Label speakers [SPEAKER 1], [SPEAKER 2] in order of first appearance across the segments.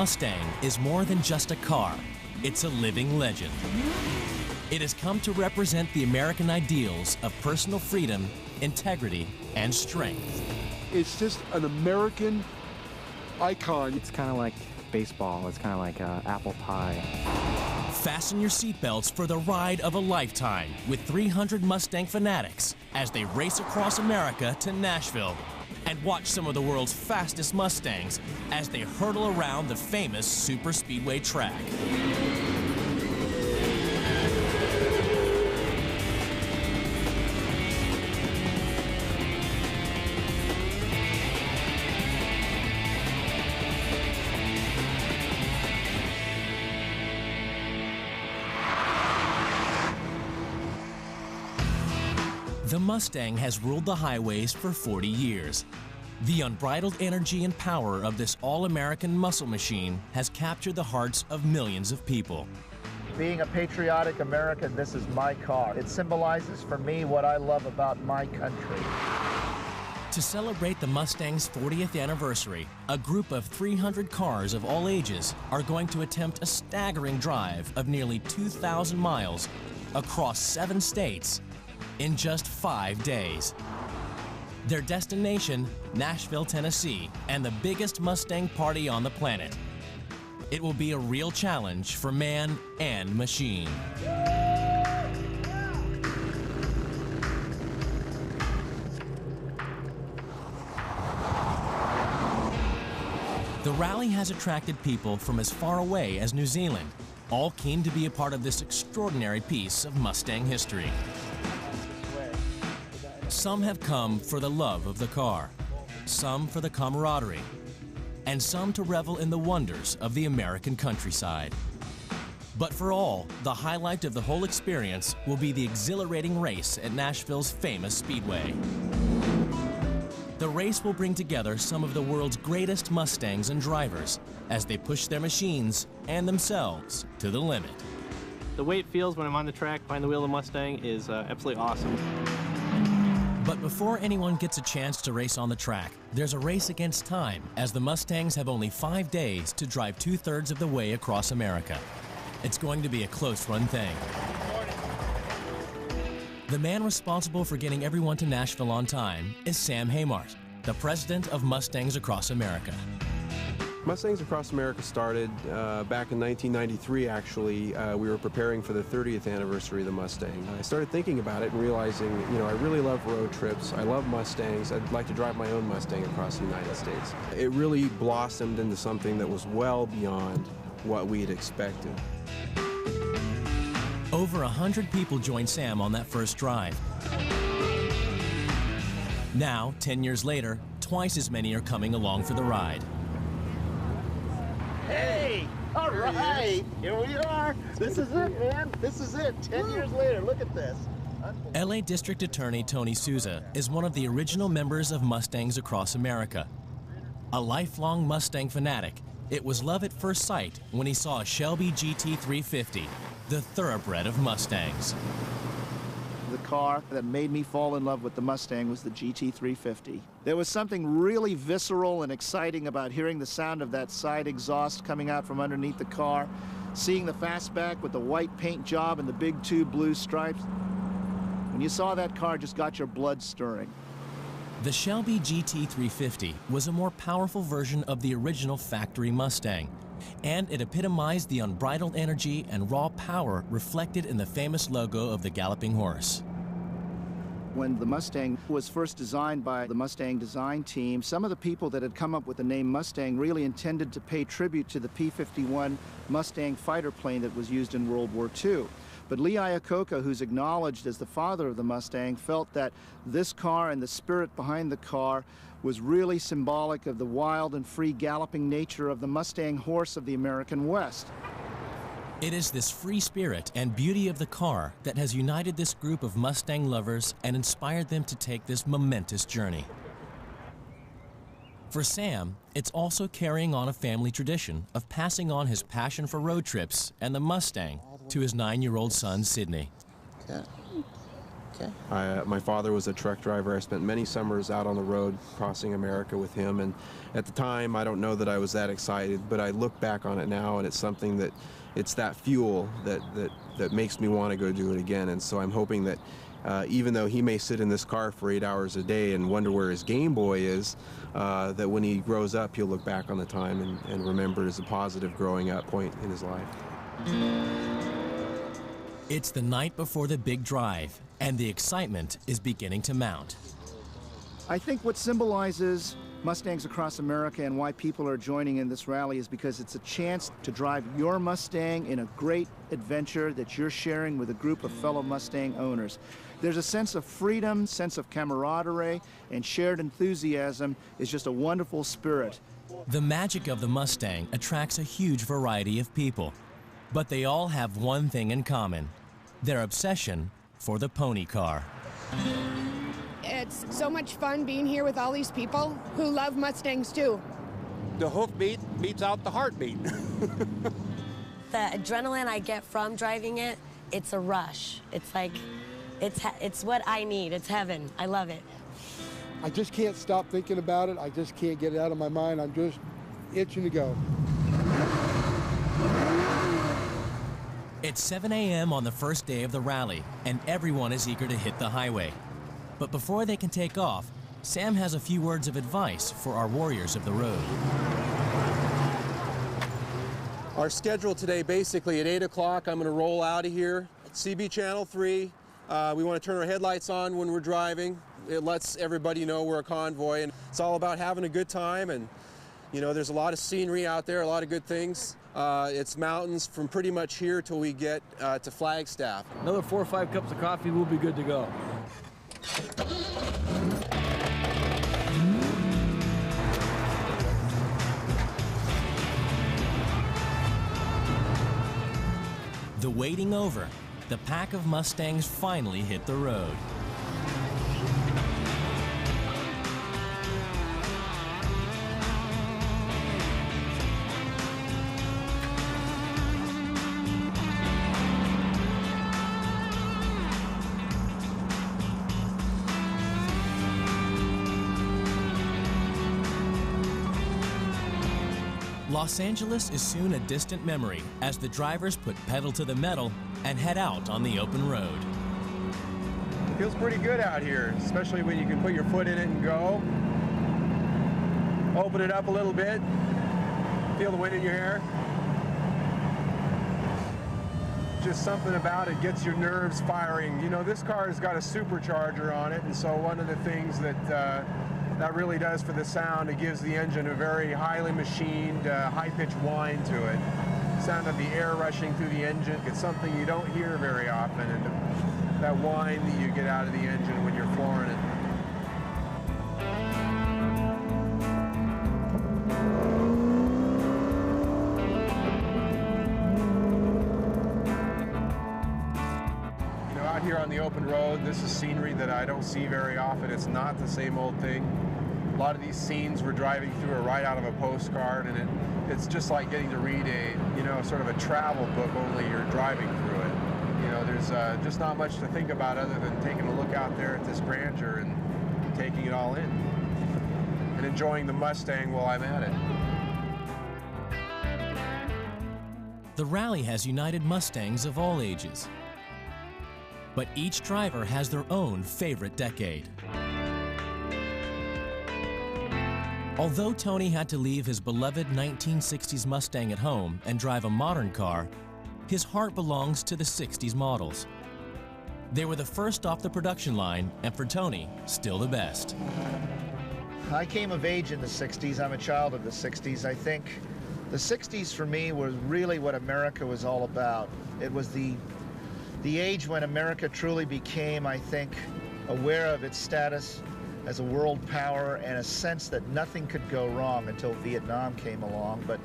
[SPEAKER 1] Mustang is more than just a car. It's a living legend. It has come to represent the American ideals of personal freedom, integrity, and strength.
[SPEAKER 2] It's just an American icon.
[SPEAKER 3] It's kind of like baseball. It's kind of like apple pie.
[SPEAKER 1] Fasten your seatbelts for the ride of a lifetime with 300 Mustang fanatics as they race across America to Nashville, and watch some of the world's fastest Mustangs as they hurtle around the famous superspeedway track. The Mustang has ruled the highways for 40 years. The unbridled energy and power of this all-American muscle machine has captured the hearts of millions of people.
[SPEAKER 4] Being a patriotic American, this is my car. It symbolizes for me what I love about my country.
[SPEAKER 1] To celebrate the Mustang's 40th anniversary, a group of 300 cars of all ages are going to attempt a staggering drive of nearly 2,000 miles across 7 states in just 5 days. Their destination, Nashville, Tennessee, and the biggest Mustang party on the planet. It will be a real challenge for man and machine. The rally has attracted people from as far away as New Zealand, all keen to be a part of this extraordinary piece of Mustang history. Some have come for the love of the car, some for the camaraderie, and some to revel in the wonders of the American countryside. But for all, the highlight of the whole experience will be the exhilarating race at Nashville's famous speedway. The race will bring together some of the world's greatest Mustangs and drivers as they push their machines and themselves to the limit.
[SPEAKER 5] The way it feels when I'm on the track behind the wheel of the Mustang is absolutely awesome.
[SPEAKER 1] But before anyone gets a chance to race on the track, there's a race against time, as the Mustangs have only 5 days to drive 2/3 of the way across America. It's going to be a close-run thing. The man responsible for getting everyone to Nashville on time is Sam Haymart, the president of Mustangs Across America.
[SPEAKER 6] Mustangs Across America started back in 1993, actually. We were preparing for the 30th anniversary of the Mustang. I started thinking about it and realizing, you know, I really love road trips. I love Mustangs. I'd like to drive my own Mustang across the United States. It really blossomed into something that was well beyond what we had expected.
[SPEAKER 1] Over 100 people joined Sam on that first drive. Now, 10 years later, twice as many are coming along for the ride.
[SPEAKER 4] Hey, all right, here we are. This is it, man. This is it. 10 years later, look at this.
[SPEAKER 1] LA District Attorney Tony Souza is one of the original members of Mustangs Across America. A lifelong Mustang fanatic, it was love at first sight when he saw a Shelby GT350, the thoroughbred of Mustangs.
[SPEAKER 4] The car that made me fall in love with the Mustang was the GT350. There was something really visceral and exciting about hearing the sound of that side exhaust coming out from underneath the car, seeing the fastback with the white paint job and the big 2 blue stripes. When you saw that car, it just got your blood stirring.
[SPEAKER 1] The Shelby GT350 was a more powerful version of the original factory Mustang, and it epitomized the unbridled energy and raw power reflected in the famous logo of the galloping horse.
[SPEAKER 4] When the Mustang was first designed by the Mustang design team, some of the people that had come up with the name Mustang really intended to pay tribute to the P-51 Mustang fighter plane that was used in World War II. But Lee Iacocca, who's acknowledged as the father of the Mustang, felt that this car and the spirit behind the car was really symbolic of the wild and free galloping nature of the Mustang horse of the American West.
[SPEAKER 1] It is this free spirit and beauty of the car that has united this group of Mustang lovers and inspired them to take this momentous journey. For Sam, it's also carrying on a family tradition of passing on his passion for road trips and the Mustang to his 9-year-old son, Sidney.
[SPEAKER 4] Yeah.
[SPEAKER 7] Okay.
[SPEAKER 6] My father was a truck driver. I spent many summers out on the road crossing America with him, and at the time I don't know that I was that excited, but I look back on it now and it's something that it's that fuel that makes me want to go do it again. And so I'm hoping that even though he may sit in this car for 8 hours a day and wonder where his Game Boy is, that when he grows up he'll look back on the time and remember it as a positive growing up point in his life.
[SPEAKER 1] It's the night before the big drive, and the excitement is beginning to mount.
[SPEAKER 4] I think what symbolizes Mustangs across America and why people are joining in this rally is because it's a chance to drive your Mustang in a great adventure that you're sharing with a group of fellow Mustang owners. There's a sense of freedom, sense of camaraderie, and shared enthusiasm is just a wonderful spirit.
[SPEAKER 1] The magic of the Mustang attracts a huge variety of people, but they all have one thing in common: their obsession for the pony car.
[SPEAKER 8] It's so much fun being here with all these people who love Mustangs too.
[SPEAKER 9] The hoofbeat beats out the heartbeat.
[SPEAKER 10] The adrenaline I get from driving it, it's a rush. It's like, it's what I need. It's heaven. I love it.
[SPEAKER 2] I just can't stop thinking about it. I just can't get it out of my mind. I'm just itching to go.
[SPEAKER 1] It's 7 a.m. on the first day of the rally, and everyone is eager to hit the highway. But before they can take off, Sam has a few words of advice for our warriors of the road.
[SPEAKER 6] Our schedule today, basically at 8 o'clock, I'm going to roll out of here. CB Channel 3, we want to turn our headlights on when we're driving. It lets everybody know we're a convoy, and it's all about having a good time. And you know, there's a lot of scenery out there, a lot of good things. It's mountains from pretty much here till we get to Flagstaff.
[SPEAKER 9] Another 4 or 5 cups of coffee, we'll be good to go.
[SPEAKER 1] The waiting over, the pack of Mustangs finally hit the road. Los Angeles is soon a distant memory as the drivers put pedal to the metal and head out on the open road.
[SPEAKER 6] It feels pretty good out here, especially when you can put your foot in it and go. Open it up a little bit. Feel the wind in your hair. Just something about it gets your nerves firing. You know, this car has got a supercharger on it, and so one of the things that that really does for the sound, it gives the engine a very highly machined, high-pitched whine to it. Sound of the air rushing through the engine, it's something you don't hear very often, and that whine that you get out of the engine when you're flooring it. You know, out here on the open road, this is scenery that I don't see very often. It's not the same old thing. A lot of these scenes we're driving through are right out of a postcard, and it's just like getting to read a, you know, sort of a travel book, only you're driving through it. You know, there's just not much to think about other than taking a look out there at this grandeur and taking it all in and enjoying the Mustang while I'm at it.
[SPEAKER 1] The rally has united Mustangs of all ages, but each driver has their own favorite decade. Although Tony had to leave his beloved 1960s Mustang at home and drive a modern car, his heart belongs to the 60s models. They were the first off the production line, and for Tony, still the best.
[SPEAKER 4] I came of age in the 60s. I'm a child of the 60s. I think the 60s for me was really what America was all about. It was the age when America truly became, I think, aware of its status as a world power and a sense that nothing could go wrong until Vietnam came along. But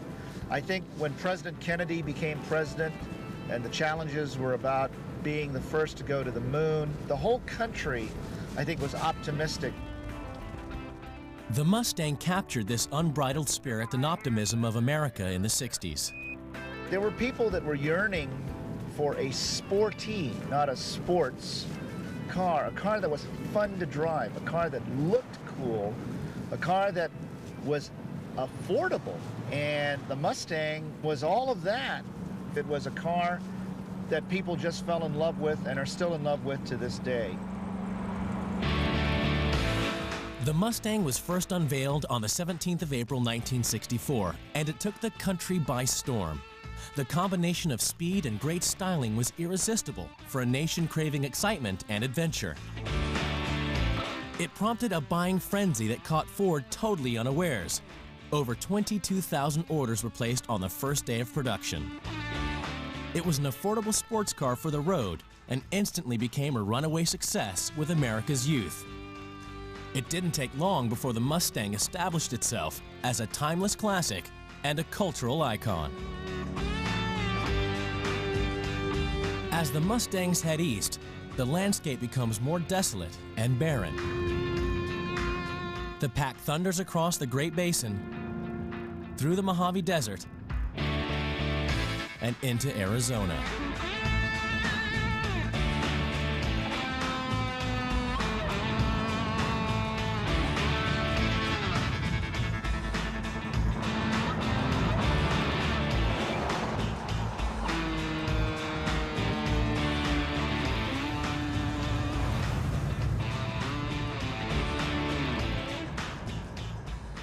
[SPEAKER 4] I think when President Kennedy became president and the challenges were about being the first to go to the moon, the whole country, I think, was optimistic.
[SPEAKER 1] The Mustang captured this unbridled spirit and optimism of America in the 60s.
[SPEAKER 4] There were people that were yearning for a sporty, not a sports, car, a car that was fun to drive, a car that looked cool, a car that was affordable. And the Mustang was all of that. It was a car that people just fell in love with and are still in love with to this day.
[SPEAKER 1] The Mustang was first unveiled on the 17th of April 1964, and it took the country by storm. The combination of speed and great styling was irresistible for a nation craving excitement and adventure. It prompted a buying frenzy that caught Ford totally unawares. Over 22,000 orders were placed on the first day of production. It was an affordable sports car for the road and instantly became a runaway success with America's youth. It didn't take long before the Mustang established itself as a timeless classic and a cultural icon. As the Mustangs head east, the landscape becomes more desolate and barren. The pack thunders across the Great Basin, through the Mojave Desert, and into Arizona.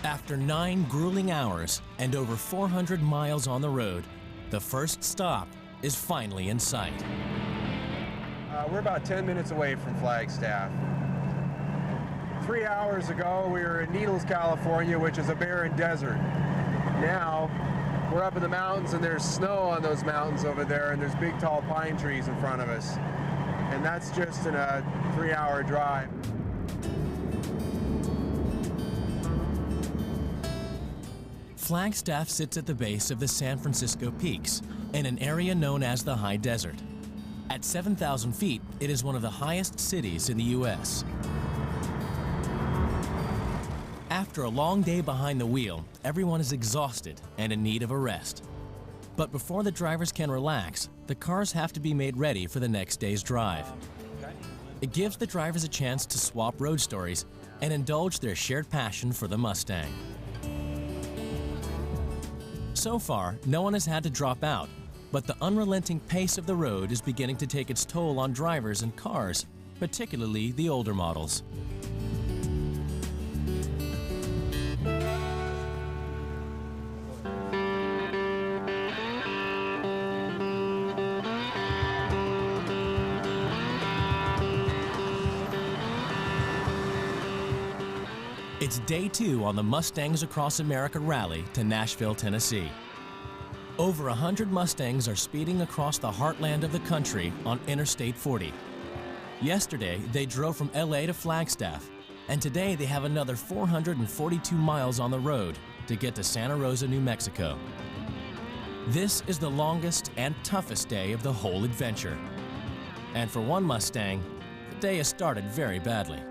[SPEAKER 1] After 9 grueling hours and over 400 miles on the road, the first stop is finally in sight.
[SPEAKER 6] We're about 10 minutes away from Flagstaff. 3 hours ago, we were in Needles, California, which is a barren desert. Now, we're up in the mountains and there's snow on those mountains over there, and there's big tall pine trees in front of us. And that's just in a 3-hour drive.
[SPEAKER 1] Flagstaff sits at the base of the San Francisco Peaks in an area known as the High Desert. At 7,000 feet, it is one of the highest cities in the U.S. After a long day behind the wheel, everyone is exhausted and in need of a rest. But before the drivers can relax, the cars have to be made ready for the next day's drive. It gives the drivers a chance to swap road stories and indulge their shared passion for the Mustang. So far, no one has had to drop out, but the unrelenting pace of the road is beginning to take its toll on drivers and cars, particularly the older models. It's day 2 on the Mustangs Across America rally to Nashville, Tennessee. Over 100 Mustangs are speeding across the heartland of the country on Interstate 40. Yesterday, they drove from LA to Flagstaff, and today they have another 442 miles on the road to get to Santa Rosa, New Mexico. This is the longest and toughest day of the whole adventure. And for one Mustang, the day has started very badly.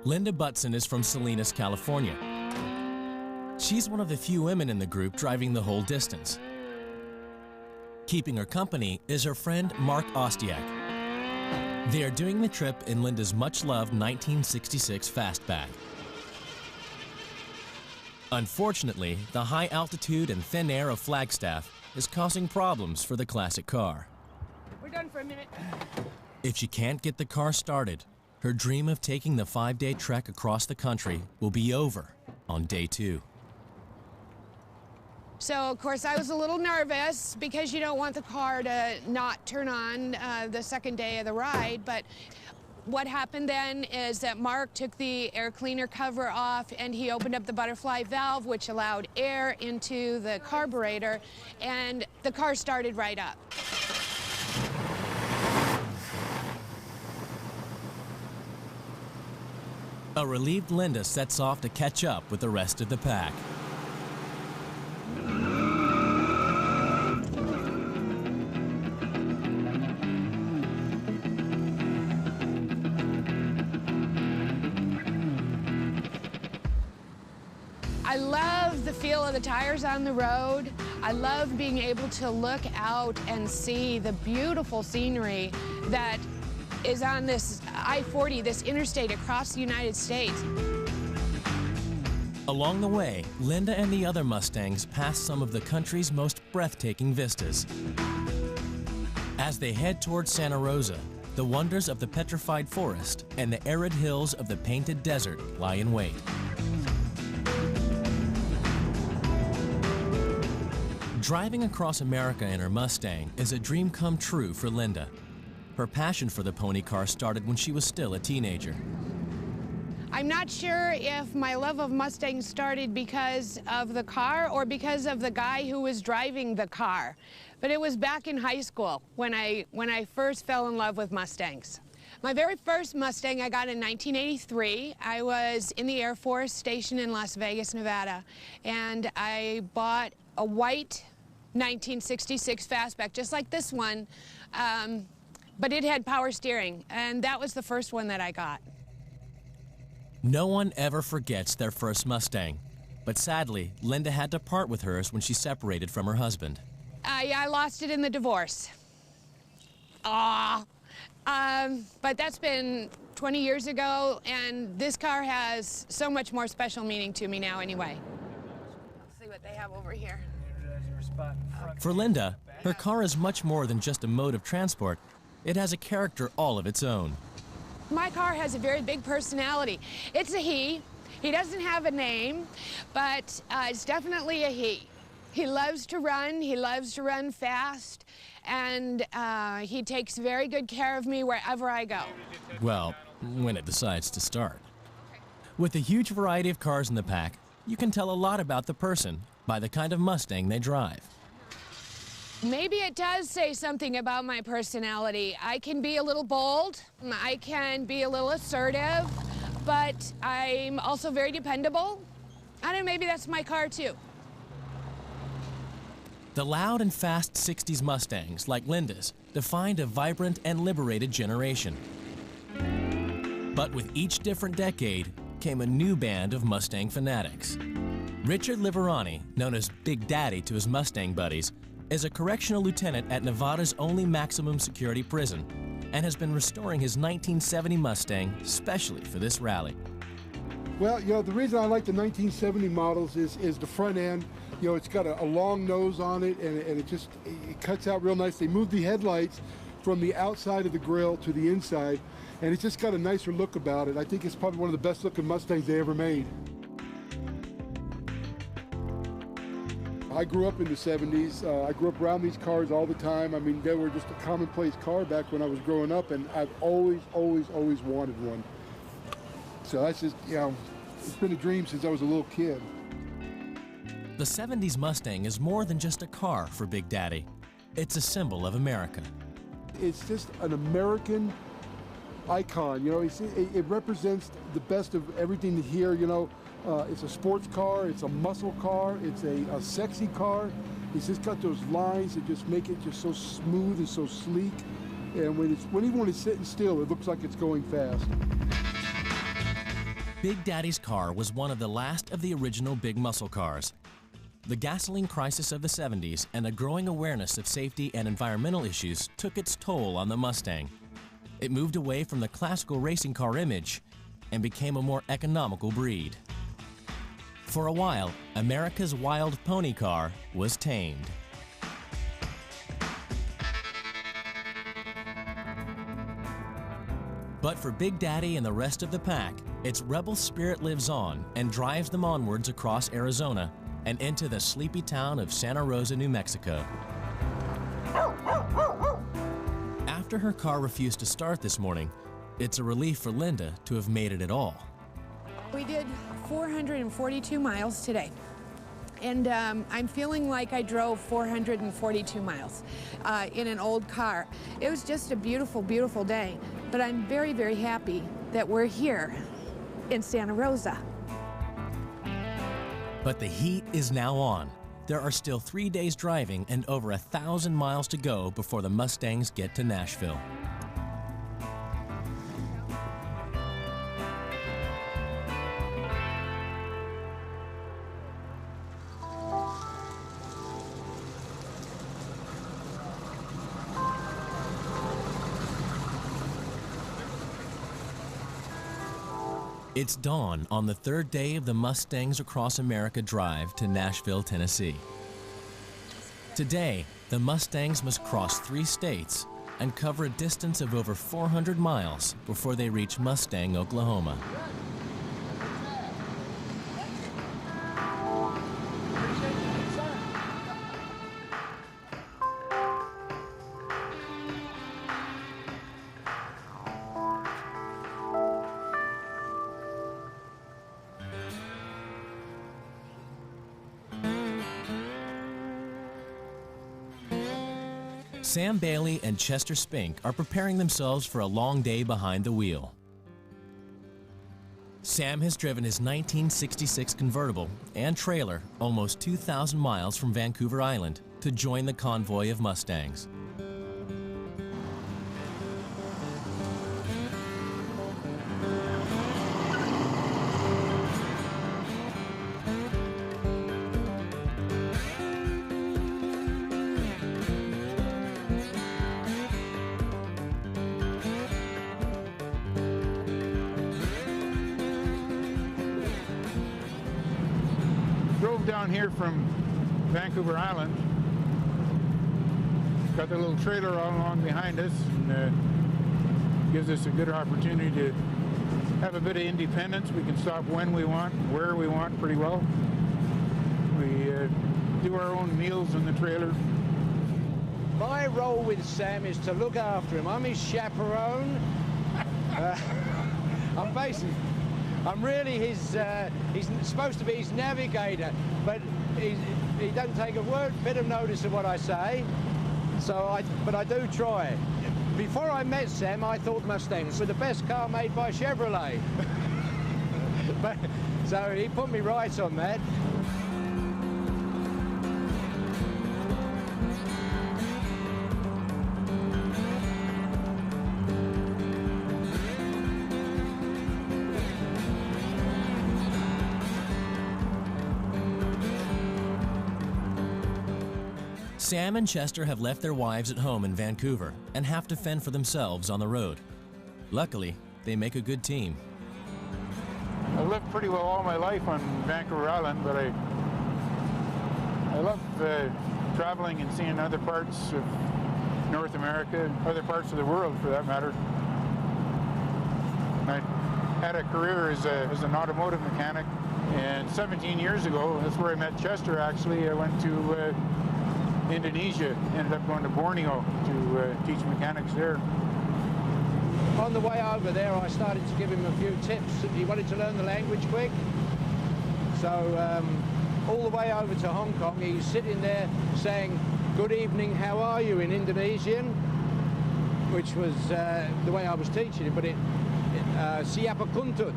[SPEAKER 1] Linda Butson is from Salinas, California. She's one of the few women in the group driving the whole distance. Keeping her company is her friend Mark Ostiak. They are doing the trip in Linda's much-loved 1966 Fastback. Unfortunately, the high altitude and thin air of Flagstaff is causing problems for the classic car.
[SPEAKER 8] We're done for a minute.
[SPEAKER 1] If she can't get the car started, her dream of taking the 5-day trek across the country will be over on day 2.
[SPEAKER 8] So, of course, I was a little nervous because you don't want the car to not turn on the second day of the ride. But what happened then is that Mark took the air cleaner cover off and he opened up the butterfly valve, which allowed air into the carburetor, and the car started right up.
[SPEAKER 1] A relieved Linda sets off to catch up with the rest of the pack.
[SPEAKER 8] I love the feel of the tires on the road. I love being able to look out and see the beautiful scenery that is on this I-40, this interstate across the United States.
[SPEAKER 1] Along the way, Linda and the other Mustangs pass some of the country's most breathtaking vistas. As they head toward Santa Rosa, the wonders of the petrified forest and the arid hills of the Painted Desert lie in wait. Driving across America in her Mustang is a dream come true for Linda. Her passion for the pony car started when she was still a teenager.
[SPEAKER 8] I'm not sure if my love of Mustangs started because of the car or because of the guy who was driving the car. But it was back in high school when I first fell in love with Mustangs. My very first Mustang I got in 1983. I was in the Air Force stationed in Las Vegas, Nevada, and I bought a white 1966 Fastback, just like this one, but it had power steering, and that was the first one that I got.
[SPEAKER 1] No one ever forgets their first Mustang, but sadly, Linda had to part with hers when she separated from her husband.
[SPEAKER 8] Yeah, I lost it in the divorce. But that's been 20 years ago, and this car has so much more special meaning to me now anyway. Let's see what they have over here.
[SPEAKER 1] For Linda, her car is much more than just a mode of transport. It has a character all of its own.
[SPEAKER 8] My car has a very big personality. It's a he. He doesn't have a name, but it's definitely a he. He loves to run fast, and he takes very good care of me wherever I go.
[SPEAKER 1] Well, when it decides to start. With a huge variety of cars in the pack, you can tell a lot about the person by the kind of Mustang they drive.
[SPEAKER 8] Maybe it does say something about my personality. I can be a little bold, I can be a little assertive, but I'm also very dependable. I don't know, maybe that's my car too.
[SPEAKER 1] The loud and fast 60s Mustangs, like Linda's, defined a vibrant and liberated generation. But with each different decade came a new band of Mustang fanatics. Richard Liverani, known as Big Daddy to his Mustang buddies, is a correctional lieutenant at Nevada's only maximum security prison and has been restoring his 1970 Mustang specially for this rally.
[SPEAKER 2] Well, you know, the reason I like the 1970 models is the front end. You know, it's got a long nose on it, and it cuts out real nice. They moved the headlights from the outside of the grille to the inside, and it's just got a nicer look about it. I think it's probably one of the best looking Mustangs they ever made. I grew up in the 70s. I grew up around these cars all the time. I mean, they were just a commonplace car back when I was growing up, and I've always wanted one. So that's just, you know, it's been a dream since I was a little kid.
[SPEAKER 1] The 70s Mustang is more than just a car for Big Daddy. It's a symbol of America.
[SPEAKER 2] It's just an American icon, you know. It represents the best of everything here, you know. It's a sports car, it's a muscle car, it's a sexy car. It's just got those lines that just make it just so smooth and so sleek. And even when it's sitting still, it looks like it's going fast.
[SPEAKER 1] Big Daddy's car was one of the last of the original big muscle cars. The gasoline crisis of the 70s and a growing awareness of safety and environmental issues took its toll on the Mustang. It moved away from the classical racing car image and became a more economical breed. For a while, America's wild pony car was tamed. But for Big Daddy and the rest of the pack, its rebel spirit lives on and drives them onwards across Arizona and into the sleepy town of Santa Rosa, New Mexico. After her car refused to start this morning, it's a relief for Linda to have made it at all.
[SPEAKER 8] We did 442 miles today, and I'm feeling like I drove 442 miles in an old car. It was just a beautiful, beautiful day, but I'm very, very happy that we're here in Santa Rosa.
[SPEAKER 1] But the heat is now on. There are still 3 days driving and over 1,000 miles to go before the Mustangs get to Nashville. It's dawn on the third day of the Mustangs Across America drive to Nashville, Tennessee. Today, the Mustangs must cross 3 states and cover a distance of over 400 miles before they reach Mustang, Oklahoma. Sam Bailey and Chester Spink are preparing themselves for a long day behind the wheel. Sam has driven his 1966 convertible and trailer almost 2,000 miles from Vancouver Island to join the convoy of Mustangs.
[SPEAKER 7] Drove down here from Vancouver Island, got the little trailer all along behind us, and gives us a good opportunity to have a bit of independence. We can stop when we want, where we want pretty well. We do our own meals in the trailer.
[SPEAKER 11] My role with Sam is to look after him. I'm his chaperone. I'm really his, he's supposed to be his navigator, but he doesn't take a bit of notice of what I say, but I do try. Before I met Sam, I thought Mustangs were the best car made by Chevrolet. So he put me right on that.
[SPEAKER 1] Sam and Chester have left their wives at home in Vancouver and have to fend for themselves on the road. Luckily, they make a good team.
[SPEAKER 7] I lived pretty well all my life on Vancouver Island, but I love traveling and seeing other parts of North America, other parts of the world for that matter. I had a career as an automotive mechanic, and 17 years ago, that's where I met Chester actually. I went to Indonesia, ended up going to Borneo to teach mechanics there.
[SPEAKER 11] On the way over there, I started to give him a few tips. He wanted to learn the language quick. So all the way over to Hong Kong, he's sitting there saying, "Good evening, how are you?" in Indonesian, which was the way I was teaching him, but siapa kuntut.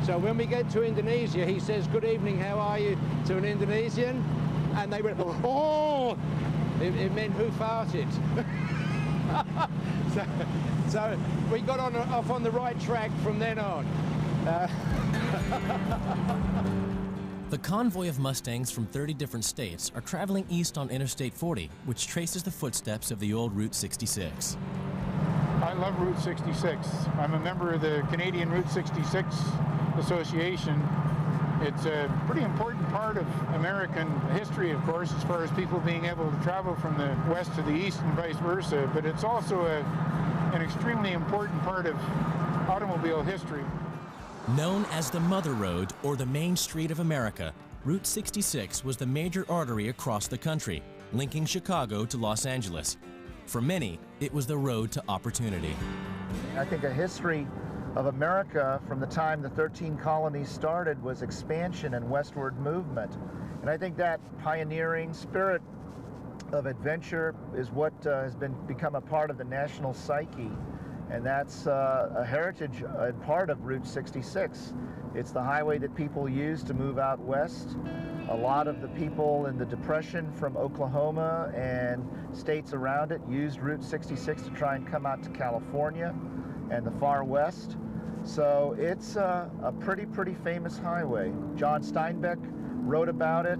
[SPEAKER 11] So when we get to Indonesia, he says, "Good evening, how are you?" to an Indonesian, and they went, "Oh!" It meant who farted. so we got off on the right track from then on.
[SPEAKER 1] The convoy of Mustangs from 30 different states are traveling east on Interstate 40, which traces the footsteps of the old Route 66.
[SPEAKER 7] I love Route 66. I'm a member of the Canadian Route 66 Association. It's a pretty important part of American history, of course, as far as people being able to travel from the west to the east and vice versa, but it's also an extremely important part of automobile history.
[SPEAKER 1] Known as the Mother Road or the Main Street of America, Route 66 was the major artery across the country, linking Chicago to Los Angeles. For many, it was the road to opportunity.
[SPEAKER 4] I think a history of America from the time the 13 colonies started was expansion and westward movement. And I think that pioneering spirit of adventure is what has become a part of the national psyche. And that's a heritage and part of Route 66. It's the highway that people use to move out west. A lot of the people in the Depression from Oklahoma and states around it used Route 66 to try and come out to California and the far west. So it's a pretty famous highway. John Steinbeck wrote about it.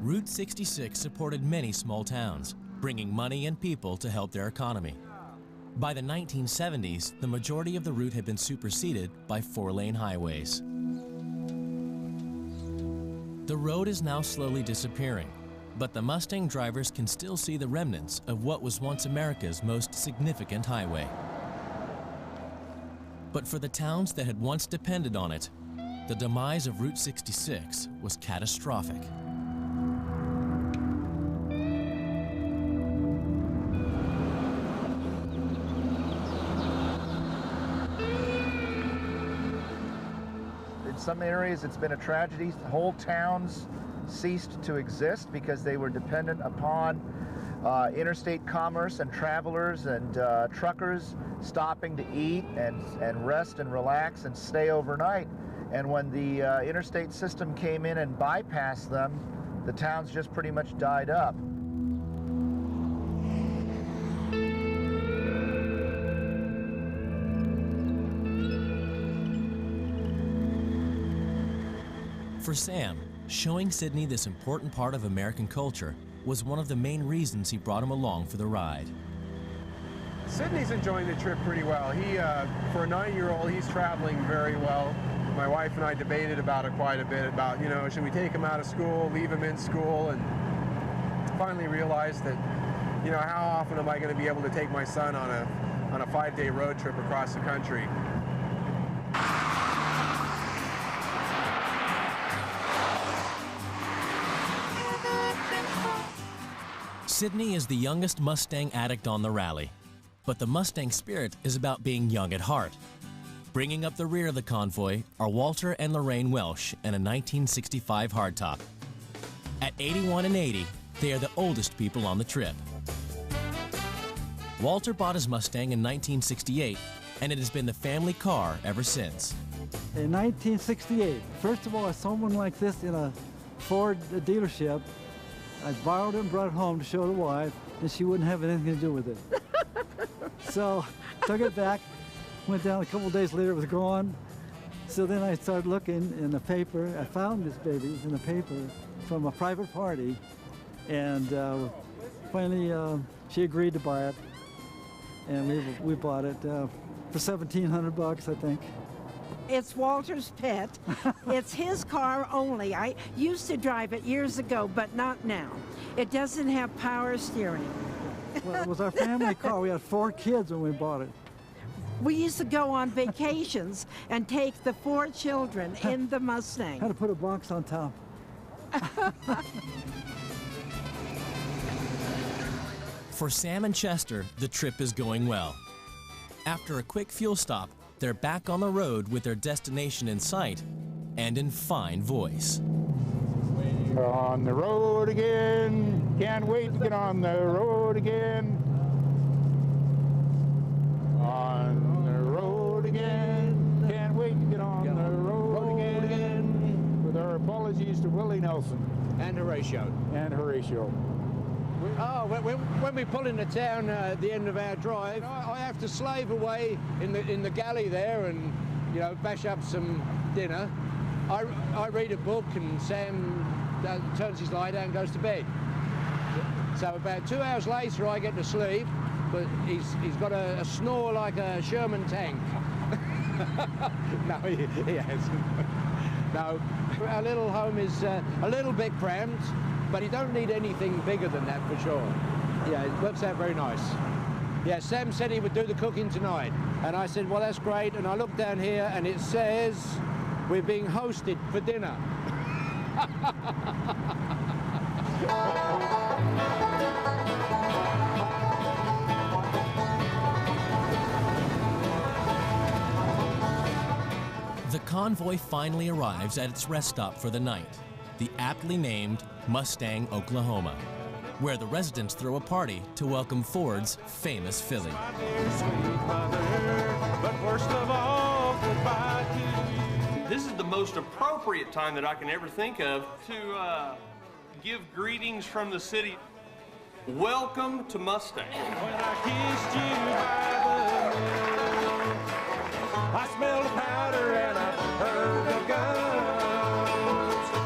[SPEAKER 1] Route 66 supported many small towns, bringing money and people to help their economy. By the 1970s, the majority of the route had been superseded by 4-lane highways. The road is now slowly disappearing, but the Mustang drivers can still see the remnants of what was once America's most significant highway. But for the towns that had once depended on it, the demise of Route 66 was catastrophic.
[SPEAKER 4] In some areas, it's been a tragedy. Whole towns ceased to exist because they were dependent upon interstate commerce and travelers and truckers stopping to eat and rest and relax and stay overnight. And when the interstate system came in and bypassed them, the towns just pretty much died up.
[SPEAKER 1] For Sam, showing Sydney this important part of American culture was one of the main reasons he brought him along for the ride.
[SPEAKER 6] Sydney's enjoying the trip pretty well. For a 9-year-old, he's traveling very well. My wife and I debated about it quite a bit, about, you know, should we take him out of school, leave him in school, and finally realized that, you know, how often am I going to be able to take my son on a 5-day road trip across the country?
[SPEAKER 1] Sydney is the youngest Mustang addict on the rally, but the Mustang spirit is about being young at heart. Bringing up the rear of the convoy are Walter and Lorraine Welsh in a 1965 hardtop. At 81 and 80, they are the oldest people on the trip. Walter bought his Mustang in 1968, and it has been the family car ever since.
[SPEAKER 12] In 1968, first of all, I saw one like this in a Ford dealership. I borrowed it and brought it home to show the wife, and she wouldn't have anything to do with it. So, took it back, went down a couple days later, it was gone. So then I started looking in the paper. I found this baby in the paper from a private party, and finally she agreed to buy it, and we bought it for $1,700, I think.
[SPEAKER 13] It's Walter's pet. It's his car only. I used to drive it years ago, but not now. It doesn't have power steering.
[SPEAKER 12] Well, it was our family car. We had 4 kids when we bought it.
[SPEAKER 13] We used to go on vacations and take the 4 children in the Mustang.
[SPEAKER 12] Had to put a box on top.
[SPEAKER 1] For Sam and Chester, the trip is going well. After a quick fuel stop, they're back on the road with their destination in sight and in fine voice.
[SPEAKER 7] We're on the road again, can't wait to get on the road again. On the road again, can't wait to get on the road again. With our apologies to Willie Nelson.
[SPEAKER 11] And Horatio.
[SPEAKER 7] And Horatio.
[SPEAKER 11] Oh, when we pull into town at the end of our drive, I have to slave away in the galley there and, you know, bash up some dinner. I read a book and Sam turns his light out and goes to bed. So about 2 hours later I get to sleep, but he's got a snore like a Sherman tank. No, he hasn't. No, our little home is a little bit cramped, but you don't need anything bigger than that for sure. Yeah, it works out very nice. Yeah, Sam said he would do the cooking tonight, and I said, well, that's great. And I look down here, and it says we're being hosted for dinner.
[SPEAKER 1] The convoy finally arrives at its rest stop for the night, the aptly named Mustang, Oklahoma, where the residents throw a party to welcome Ford's famous filly.
[SPEAKER 14] This is the most appropriate time that I can ever think of to give greetings from the city. Welcome to Mustang. When I kissed you by the mill, I smelled the powder and I heard the guns.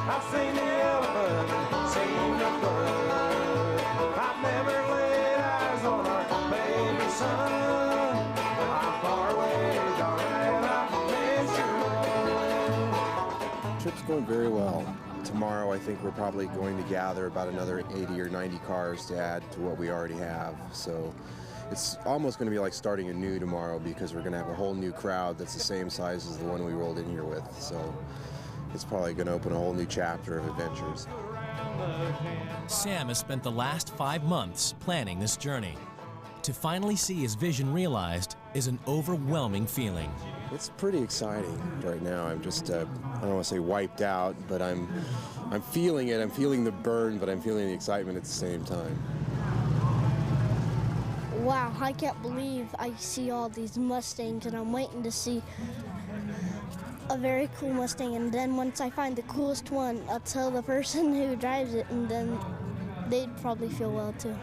[SPEAKER 14] I've seen the elephant, seen the flood. I've never laid eyes on our baby son.
[SPEAKER 6] going very well. Tomorrow I think we're probably going to gather about another 80 or 90 cars to add to what we already have. So it's almost going to be like starting anew tomorrow, because we're going to have a whole new crowd that's the same size as the one we rolled in here with. So it's probably going to open a whole new chapter of adventures.
[SPEAKER 1] Sam has spent the last 5 months planning this journey. To finally see his vision realized is an overwhelming feeling.
[SPEAKER 6] It's pretty exciting right now. I'm just, I don't want to say wiped out, but I'm feeling it. I'm feeling the burn, but I'm feeling the excitement at the same time.
[SPEAKER 15] Wow, I can't believe I see all these Mustangs, and I'm waiting to see a very cool Mustang, and then once I find the coolest one, I'll tell the person who drives it, and then they'd probably feel well too.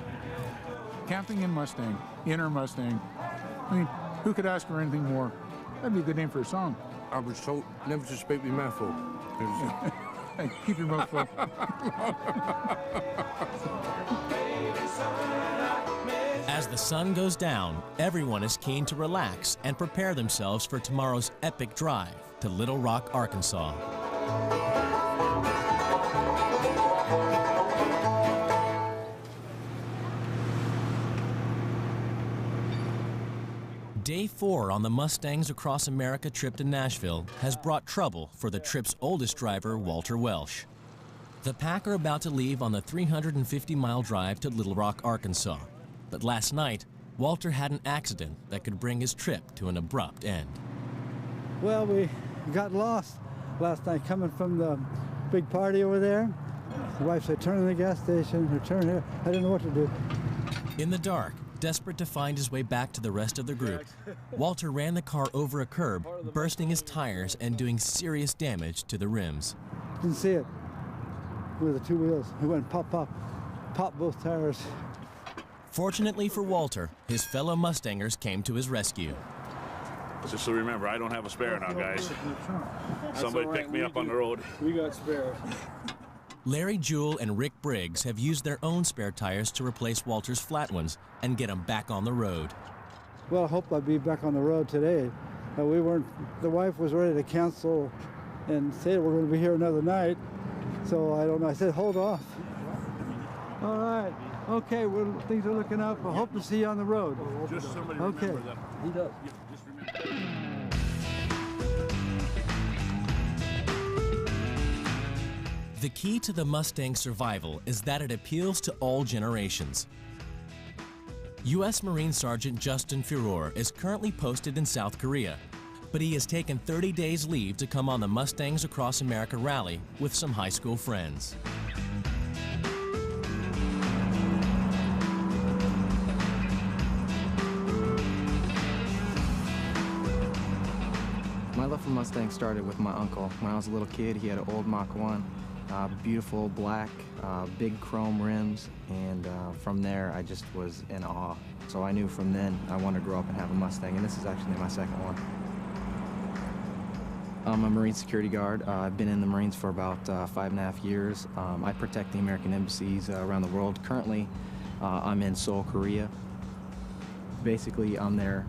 [SPEAKER 7] Camping in Mustang, inner Mustang. I mean, who could ask for anything more? That'd be a good name for a song.
[SPEAKER 9] I was told never to speak with my mouth full.
[SPEAKER 7] Hey, keep your mouth full.
[SPEAKER 1] As the sun goes down, everyone is keen to relax and prepare themselves for tomorrow's epic drive to Little Rock, Arkansas. Day 4 on the Mustangs Across America trip to Nashville has brought trouble for the trip's oldest driver, Walter Welsh. The pack are about to leave on the 350-mile drive to Little Rock, Arkansas. But last night, Walter had an accident that could bring his trip to an abrupt end.
[SPEAKER 12] Well, we got lost last night coming from the big party over there. The wife said, turn in the gas station, or turn here. I didn't know what to do.
[SPEAKER 1] In the dark, desperate to find his way back to the rest of the group, Walter ran the car over a curb, bursting his tires and doing serious damage to the rims.
[SPEAKER 12] Didn't see it with the 2 wheels. It went pop, pop, pop both tires.
[SPEAKER 1] Fortunately for Walter, his fellow Mustangers came to his rescue.
[SPEAKER 16] Just so remember, I don't have a spare now, guys. Somebody picked me up on the road.
[SPEAKER 9] We got spares.
[SPEAKER 1] Larry Jewell and Rick Briggs have used their own spare tires to replace Walter's flat ones and get him back on the road.
[SPEAKER 12] Well, I hope I'll be back on the road today. The wife was ready to cancel and said we're going to be here another night. So I don't know. I said, hold off. All right. Okay, well, things are looking up. I hope to see you on the road.
[SPEAKER 16] Just somebody
[SPEAKER 12] okay.
[SPEAKER 16] remember that.
[SPEAKER 12] He does.
[SPEAKER 16] Just remember.
[SPEAKER 1] The key to the Mustang survival is that it appeals to all generations. U.S. Marine Sergeant Justin Furore is currently posted in South Korea, but he has taken 30 days leave to come on the Mustangs Across America rally with some high school friends.
[SPEAKER 3] My love for Mustangs started with my uncle. When I was a little kid, he had an old Mach 1, beautiful black, big chrome rims, and from there I just was in awe. So I knew from then I wanted to grow up and have a Mustang, and this is actually my second one. I'm a Marine security guard. I've been in the Marines for about 5.5 years. I protect the American embassies around the world. Currently, I'm in Seoul, Korea. Basically, I'm there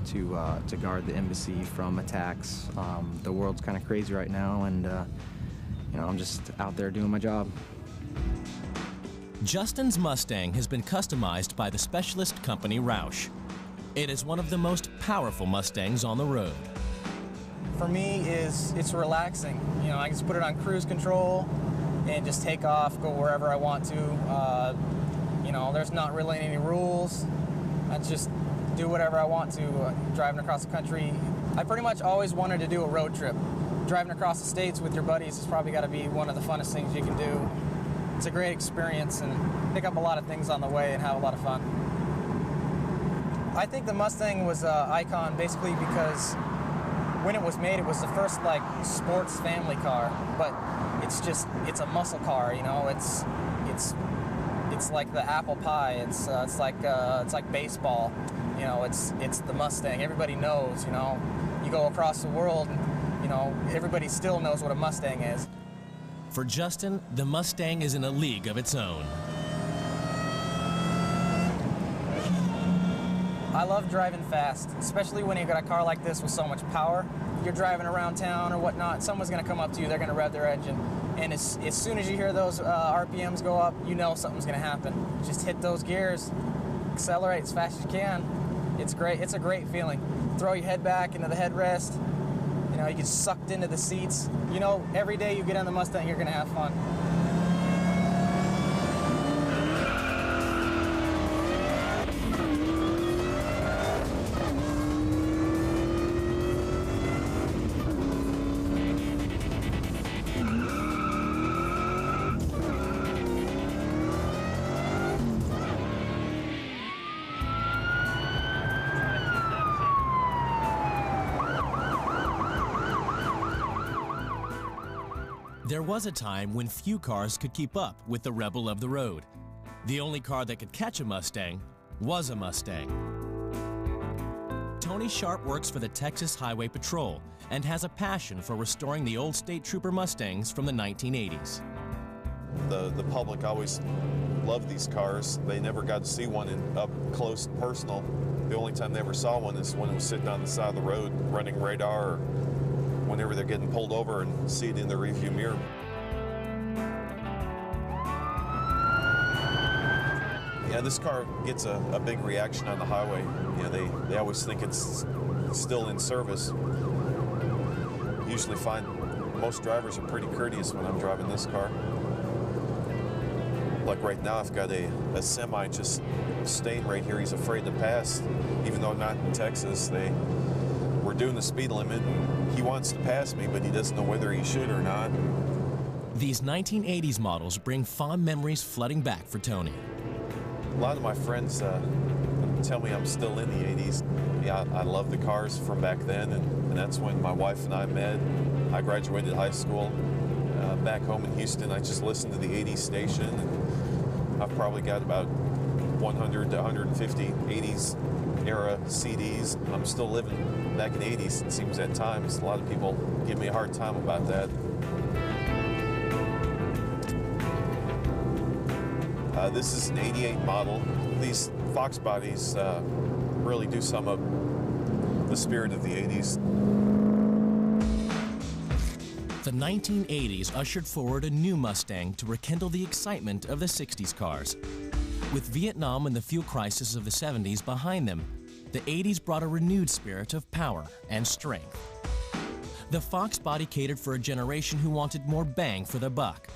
[SPEAKER 3] to guard the embassy from attacks. The world's kind of crazy right now, and you know, I'm just out there doing my job.
[SPEAKER 1] Justin's Mustang has been customized by the specialist company Roush. It is one of the most powerful Mustangs on the road.
[SPEAKER 17] For me, it's relaxing. You know, I can just put it on cruise control and just take off, go wherever I want to. You know, there's not really any rules. I just do whatever I want to, driving across the country. I pretty much always wanted to do a road trip. Driving across the states with your buddies has probably got to be one of the funnest things you can do. It's a great experience and pick up a lot of things on the way and have a lot of fun. I think the Mustang was an icon basically because when it was made, it was the first like sports family car, but it's a muscle car, you know. It's like the apple pie. It's like baseball. You know, it's the Mustang. Everybody knows, you know. You go across the world, and, you know, everybody still knows what a Mustang is.
[SPEAKER 1] For Justin, the Mustang is in a league of its own.
[SPEAKER 17] I love driving fast, especially when you've got a car like this with so much power. You're driving around town or whatnot, someone's going to come up to you, they're going to rev their engine. And as soon as you hear those RPMs go up, you know something's going to happen. Just hit those gears, accelerate as fast as you can. It's great. It's a great feeling. Throw your head back into the headrest. You know, you get sucked into the seats. You know, every day you get on the Mustang, you're going to have fun.
[SPEAKER 1] There was a time when few cars could keep up with the rebel of the road. The only car that could catch a Mustang was a Mustang. Tony Sharp works for the Texas Highway Patrol and has a passion for restoring the old State Trooper Mustangs from the 1980s.
[SPEAKER 18] The public always loved these cars. They never got to see one up close and personal. The only time they ever saw one is when it was sitting on the side of the road running radar, or whenever they're getting pulled over and see it in the rearview mirror. Yeah, this car gets a big reaction on the highway. You know, they always think it's still in service. Usually find most drivers are pretty courteous when I'm driving this car. Like right now, I've got a semi just staying right here. He's afraid to pass, even though I'm not in Texas. We're doing the speed limit, and he wants to pass me, but he doesn't know whether he should or not.
[SPEAKER 1] These 1980s models bring fond memories flooding back for Tony.
[SPEAKER 18] A lot of my friends tell me I'm still in the 80s. Yeah, I love the cars from back then, and that's when my wife and I met. I graduated high school. Back home in Houston, I just listened to the 80s station, and I've probably got about 100 to 150 80s era CDs. I'm still living back in the 80s, it seems at times. A lot of people give me a hard time about that. This is an 88 model. These Fox bodies really do sum up the spirit of the 80s.
[SPEAKER 1] The 1980s ushered forward a new Mustang to rekindle the excitement of the 60s cars. With Vietnam and the fuel crisis of the 70s behind them, the 80s brought a renewed spirit of power and strength. The Fox body catered for a generation who wanted more bang for the buck.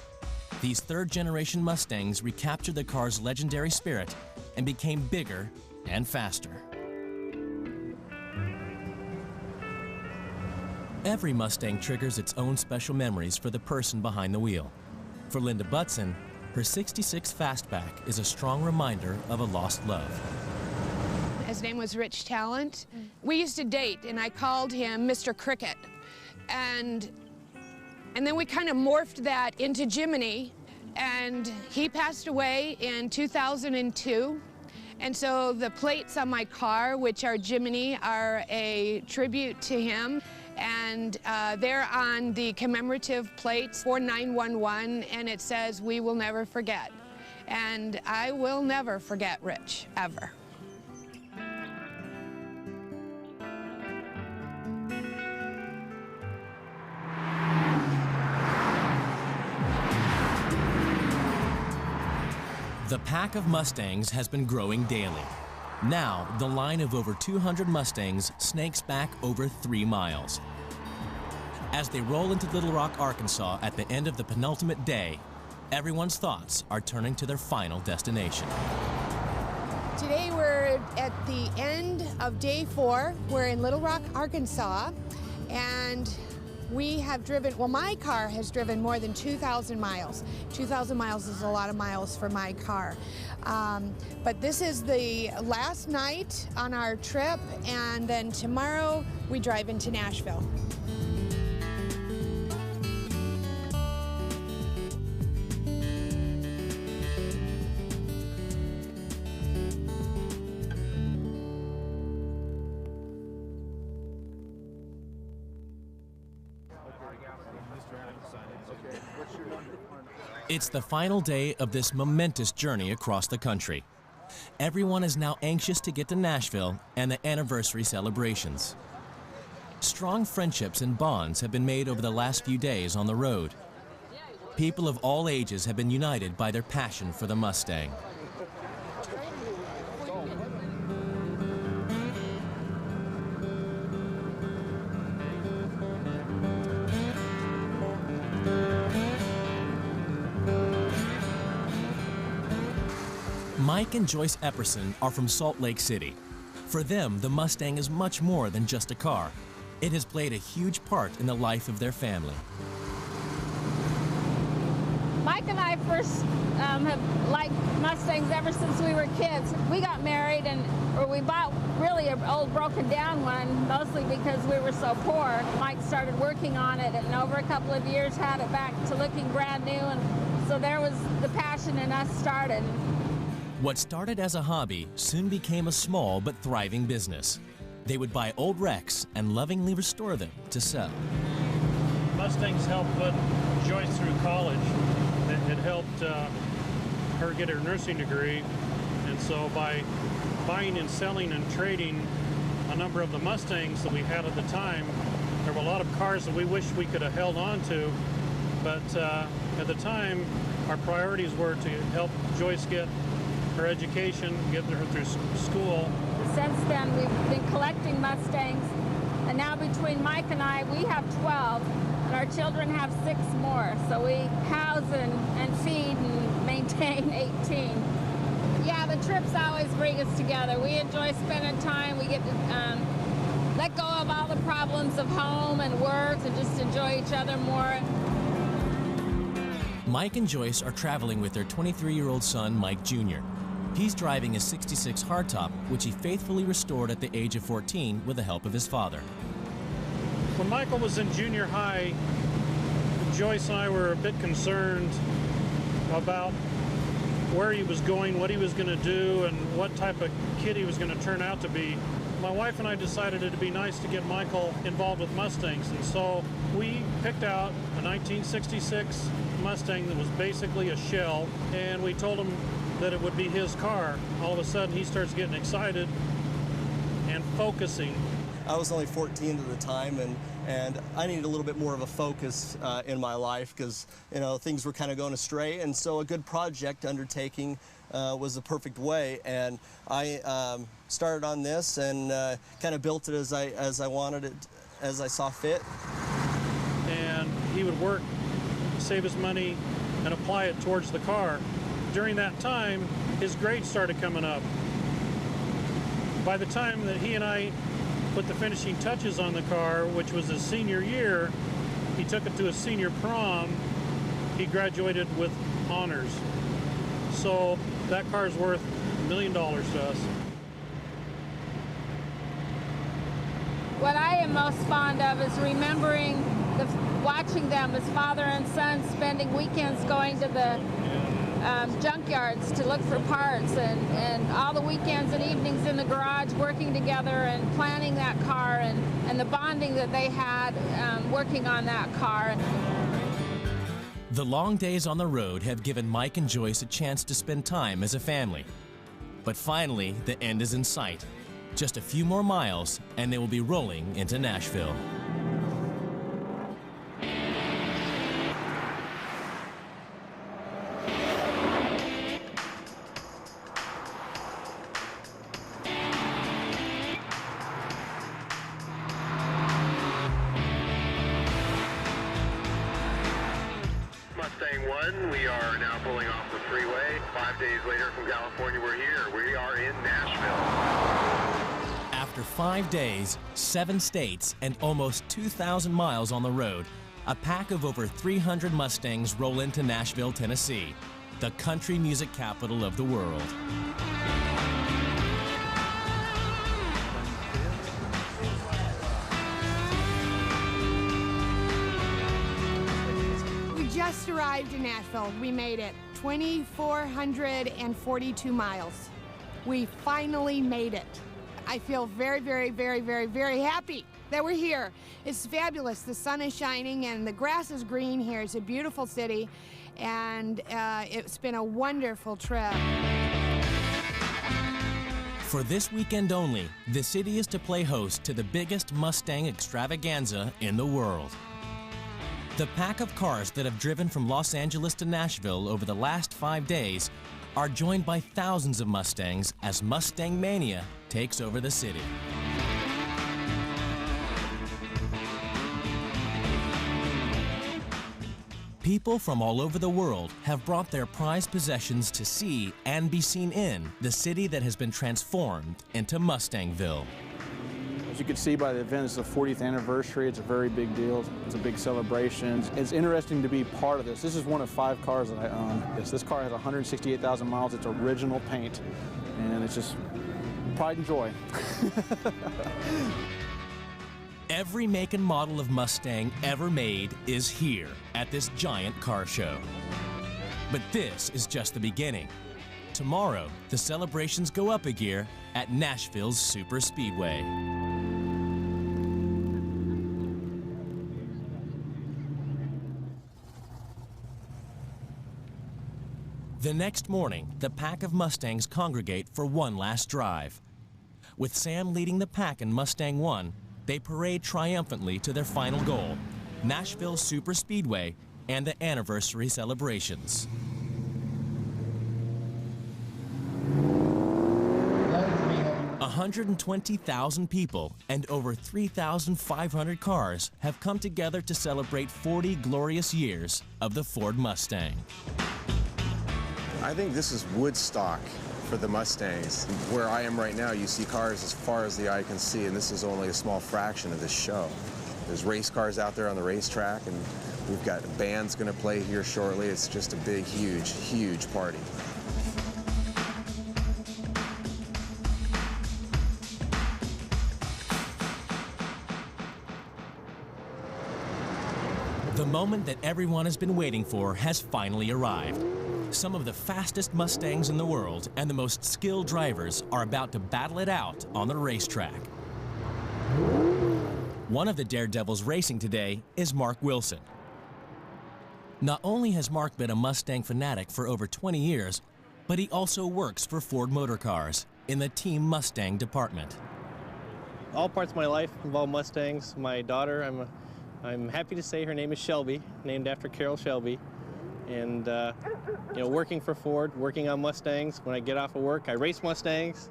[SPEAKER 1] These third-generation Mustangs recaptured the car's legendary spirit and became bigger and faster. Every Mustang triggers its own special memories for the person behind the wheel. For Linda Butson, her 66 Fastback is a strong reminder of a lost love.
[SPEAKER 8] His name was Rich Talent. We used to date, and I called him Mr. Cricket. And then we kind of morphed that into Jiminy, and he passed away in 2002. And so the plates on my car, which are Jiminy, are a tribute to him. And they're on the commemorative plates for 911, and it says, "We will never forget." And I will never forget Rich, ever.
[SPEAKER 1] The pack of Mustangs has been growing daily. Now, the line of over 200 Mustangs snakes back over 3 miles. As they roll into Little Rock, Arkansas at the end of the penultimate day, everyone's thoughts are turning to their final destination.
[SPEAKER 8] Today we're at the end of day 4. We're in Little Rock, Arkansas, and we have driven, well, my car has driven more than 2,000 miles. 2,000 miles is a lot of miles for my car. But this is the last night on our trip, and then tomorrow we drive into Nashville.
[SPEAKER 1] It's the final day of this momentous journey across the country. Everyone is now anxious to get to Nashville and the anniversary celebrations. Strong friendships and bonds have been made over the last few days on the road. People of all ages have been united by their passion for the Mustang. Mike and Joyce Epperson are from Salt Lake City. For them, the Mustang is much more than just a car. It has played a huge part in the life of their family.
[SPEAKER 19] Mike and I first have liked Mustangs ever since we were kids. We got married or we bought really an old broken down one, mostly because we were so poor. Mike started working on it and over a couple of years had it back to looking brand new, and so there was the passion in us started.
[SPEAKER 1] What started as a hobby soon became a small but thriving business. They would buy old wrecks and lovingly restore them to sell.
[SPEAKER 20] Mustangs helped put Joyce through college. It helped her get her nursing degree, and so by buying and selling and trading a number of the Mustangs that we had at the time, there were a lot of cars that we wish we could have held on to, but at the time our priorities were to help Joyce get her education, get her through school.
[SPEAKER 19] Since then we've been collecting Mustangs, and now between Mike and I we have 12. And our children have 6 more, so we house and feed and maintain 18. Yeah, the trips always bring us together. We enjoy spending time. We get to let go of all the problems of home and work and just enjoy each other more.
[SPEAKER 1] Mike and Joyce are traveling with their 23-year-old son, Mike Jr. He's driving a '66 hardtop, which he faithfully restored at the age of 14 with the help of his father.
[SPEAKER 20] When Michael was in junior high, Joyce and I were a bit concerned about where he was going, what he was going to do, and what type of kid he was going to turn out to be. My wife and I decided it'd be nice to get Michael involved with Mustangs, and so we picked out a 1966 Mustang that was basically a shell, and we told him that it would be his car. All of a sudden he starts getting excited and focusing.
[SPEAKER 21] I was only 14 at the time, and I needed a little bit more of a focus in my life because, you know, things were kind of going astray, and so a good project undertaking was the perfect way. And I started on this and kind of built it as I wanted it, as I saw fit.
[SPEAKER 20] And he would work, save his money, and apply it towards the car. During that time, his grades started coming up. By the time that he and I put the finishing touches on the car, which was his senior year, he took it to his senior prom, he graduated with honors. So that car's worth $1 million to us.
[SPEAKER 19] What I am most fond of is remembering watching them as father and son spending weekends going to the junkyards to look for parts, and all the weekends and evenings in the garage working together and planning that car, and the bonding that they had working on that car.
[SPEAKER 1] The long days on the road have given Mike and Joyce a chance to spend time as a family. But finally, the end is in sight. Just a few more miles, and they will be rolling into Nashville.
[SPEAKER 22] Mustang 1, we are now pulling off the freeway. 5 days later from California, we're here. We are in Nashville.
[SPEAKER 1] After 5 days, 7 states, and almost 2,000 miles on the road, a pack of over 300 Mustangs roll into Nashville, Tennessee, the country music capital of the world.
[SPEAKER 8] We just arrived in Nashville. We made it 2,442 miles. We finally made it. I feel very, very, very, very, very happy that we're here. It's fabulous. The sun is shining and the grass is green here. It's a beautiful city, and it's been a wonderful trip.
[SPEAKER 1] For this weekend only, the city is to play host to the biggest Mustang extravaganza in the world. The pack of cars that have driven from Los Angeles to Nashville over the last 5 days are joined by thousands of Mustangs as Mustang Mania takes over the city. People from all over the world have brought their prized possessions to see and be seen in the city that has been transformed into Mustangville.
[SPEAKER 5] As you can see by the event, it's the 40th anniversary. It's a very big deal. It's a big celebration. It's interesting to be part of this. This is one of 5 cars that I own. This car has 168,000 miles. It's original paint, and it's just pride and joy.
[SPEAKER 1] Every make and model of Mustang ever made is here at this giant car show. But this is just the beginning. Tomorrow, the celebrations go up a gear at Nashville's Super Speedway. The next morning, the pack of Mustangs congregate for one last drive. With Sam leading the pack in Mustang 1, they parade triumphantly to their final goal, Nashville Super Speedway and the anniversary celebrations. 120,000 people and over 3,500 cars have come together to celebrate 40 glorious years of the Ford Mustang.
[SPEAKER 10] I think this is Woodstock for the Mustangs. Where I am right now, you see cars as far as the eye can see, and this is only a small fraction of this show. There's race cars out there on the racetrack, and we've got bands going to play here shortly. It's just a big, huge, huge party.
[SPEAKER 1] The moment that everyone has been waiting for has finally arrived. Some of the fastest Mustangs in the world and the most skilled drivers are about to battle it out on the racetrack. One of the daredevils racing today is Mark Wilson. Not only has Mark been a Mustang fanatic for over 20 years, but he also works for Ford Motor Cars in the Team Mustang department.
[SPEAKER 17] All parts of my life involve Mustangs. My daughter, I'm happy to say her name is Shelby, named after Carol Shelby. And you know, working for Ford, working on Mustangs. When I get off of work, I race Mustangs.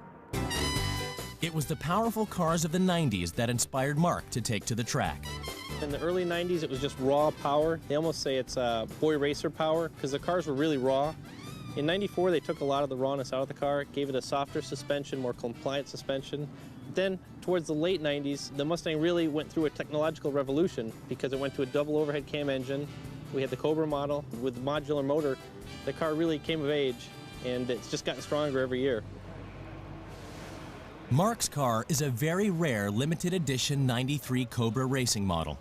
[SPEAKER 1] It was the powerful cars of the 90s that inspired Mark to take to the track.
[SPEAKER 17] In the early 90s, it was just raw power. They almost say it's boy racer power because the cars were really raw. In '94, they took a lot of the rawness out of the car, gave it a softer suspension, more compliant suspension. Then, towards the late 90s, the Mustang really went through a technological revolution because it went to a double overhead cam engine. We had the Cobra model with the modular motor. The car really came of age, and it's just gotten stronger every year.
[SPEAKER 1] Mark's car is a very rare limited edition 93 Cobra racing model.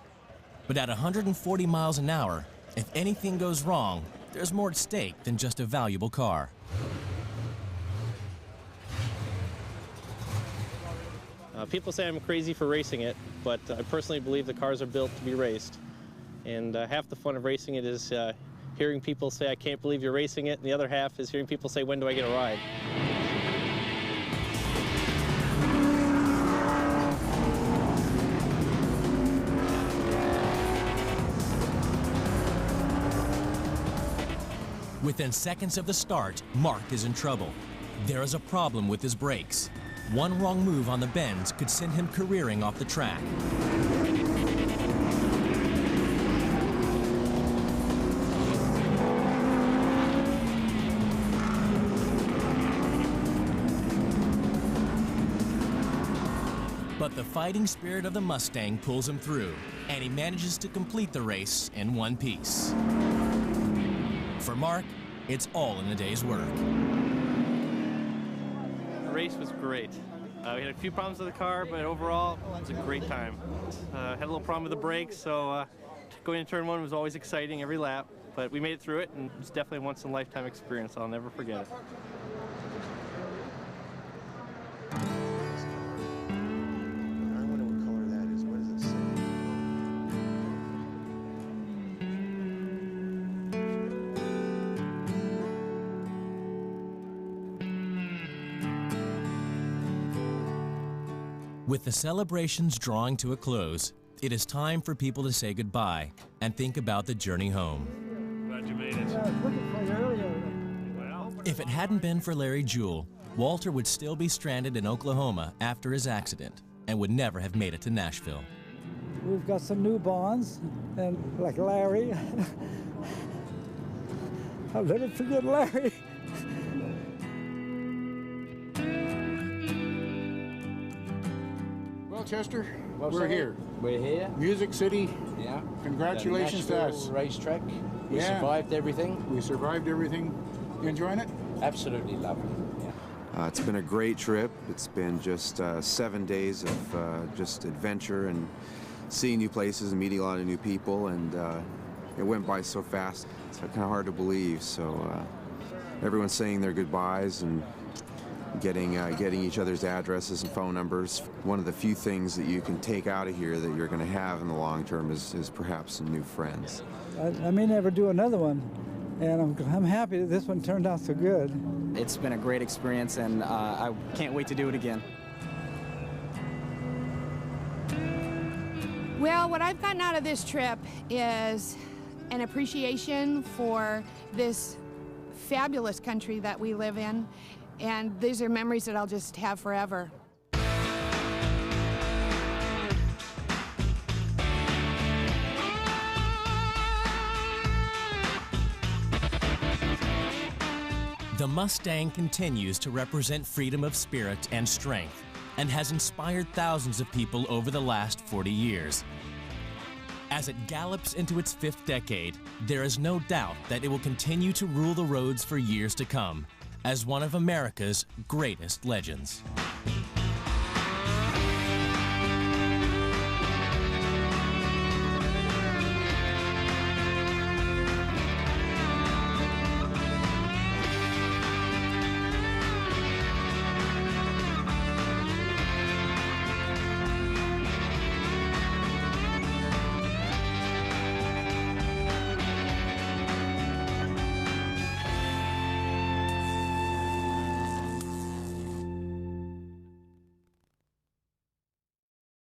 [SPEAKER 1] But at 140 miles an hour, if anything goes wrong, there's more at stake than just a valuable car.
[SPEAKER 17] People say I'm crazy for racing it, but I personally believe the cars are built to be raced. And half the fun of racing it is hearing people say, I can't believe you're racing it, and the other half is hearing people say, when do I get a ride?
[SPEAKER 1] Within seconds of the start, Mark is in trouble. There is a problem with his brakes. One wrong move on the bends could send him careering off the track. But the fighting spirit of the Mustang pulls him through, and he manages to complete the race in one piece. For Mark, it's all in a day's work.
[SPEAKER 17] The race was great. We had a few problems with the car, but overall, it was a great time. Had a little problem with the brakes, so going into turn 1 was always exciting every lap, but we made it through it, and it's definitely a once-in-a-lifetime experience. I'll never forget it.
[SPEAKER 1] With the celebrations drawing to a close, it is time for people to say goodbye and think about the journey home.
[SPEAKER 16] Glad you made it.
[SPEAKER 1] If it hadn't been for Larry Jewell, Walter would still be stranded in Oklahoma after his accident and would never have made it to Nashville.
[SPEAKER 12] We've got some new bonds, and like Larry. I'll never forget Larry.
[SPEAKER 7] Well, Chester,
[SPEAKER 11] Well,
[SPEAKER 7] we're
[SPEAKER 11] sir,
[SPEAKER 7] here.
[SPEAKER 11] We're here.
[SPEAKER 7] Music City.
[SPEAKER 11] Yeah.
[SPEAKER 7] Congratulations
[SPEAKER 11] The
[SPEAKER 7] to
[SPEAKER 11] Nashville
[SPEAKER 7] us.
[SPEAKER 11] racetrack. We
[SPEAKER 7] Yeah.
[SPEAKER 11] survived everything.
[SPEAKER 7] We survived everything. You enjoying it?
[SPEAKER 11] Absolutely lovely. Yeah.
[SPEAKER 6] It's been a great trip. It's been just 7 days of just adventure and seeing new places and meeting a lot of new people, and it went by so fast. It's kind of hard to believe. So everyone's saying their goodbyes and getting each other's addresses and phone numbers. One of the few things that you can take out of here that you're going to have in the long term is perhaps some new friends.
[SPEAKER 12] I may never do another one, and I'm happy that this one turned out so good.
[SPEAKER 3] It's been a great experience, and I can't wait to do it again.
[SPEAKER 8] Well, what I've gotten out of this trip is an appreciation for this fabulous country that we live in, and these are memories that I'll just have forever.
[SPEAKER 1] The Mustang continues to represent freedom of spirit and strength, and has inspired thousands of people over the last 40 years. As it gallops into its 5th decade, there is no doubt that it will continue to rule the roads for years to come as one of America's greatest legends.